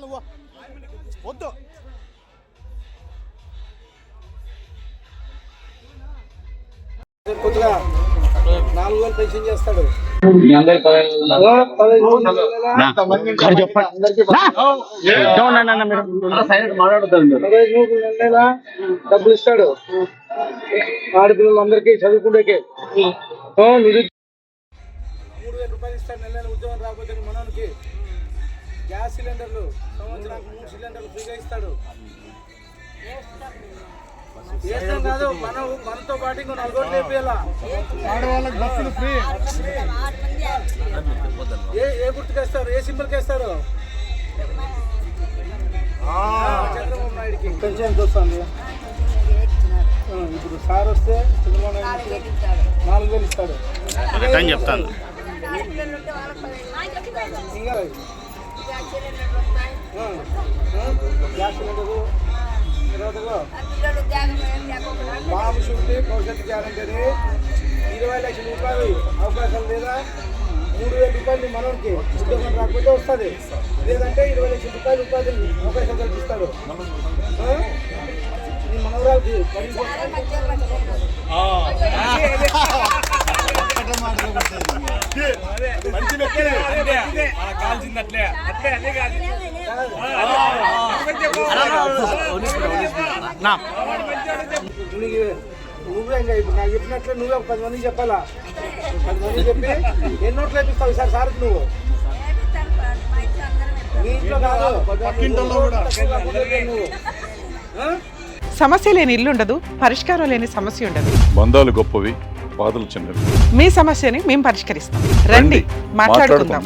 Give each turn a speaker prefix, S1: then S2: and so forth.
S1: నువ్వు వద్దు కొద్దిగా 4,000 పెన్షన్ చేస్తాడు. డబ్బులు ఇస్తాడు ఆడపిల్లలందరికీ చదువుకుంటే. 3,000 రూపాయలు ఇస్తాడు నెల ఉద్యోగం రాకపోతే మనోనికి. గ్యాస్ సిలిండర్లు సంవత్సరానికి 3 సిలిండర్లు ఫ్రీగా ఇస్తాడు. ఏం కాదు, మనతో పాటు ఇంకో 4 కోట్లు వేపియాలా. ఆడవాళ్ళకి బస్సులు ఫ్రీ. ఏ గుర్తుకేస్తారు, ఏ సింబల్కి వేస్తారు? చంద్రబాబు నాయుడికి పెన్షన్ ఎంత వస్తుంది? ఇప్పుడు సార్ వస్తే చంద్రబాబు నాయుడు 4,000 ఇస్తాడు.
S2: చెప్తాను
S1: ఇంకా గ్యాస్ సిలిండరు బాబు శుద్ధి భవిష్యత్తు గ్యారంటీ 20 లక్షల రూపాయలు అవకాశం లేదా? 3,000 రూపాయలు మనోనికి ఉద్యోగం రాకపోతే వస్తుంది. లేదంటే 20 లక్షల రూపాయలు ఉపాధి అవకాశం కల్పిస్తాడు. ఈ మనవరాలకి నువ్వే ఇప్పుడు నాకు చెప్పినట్లే నువ్వే 10 మందికి చెప్పాలా. 10 మందికి చెప్పి ఎన్ని నోట్లు వేపిస్తావు ఈసారి సార్? నువ్వు మీ ఇంట్లో కాదు, నువ్వు
S3: సమస్య లేని ఇల్లు ఉండదు, పరిష్కారం లేని సమస్య ఉండదు.
S4: బంధాలు గొప్పవి, బాధలు చిన్నవి.
S3: మీ సమస్యని మేము పరిష్కరిస్తాం. రండి మాట్లాడుకుందాం.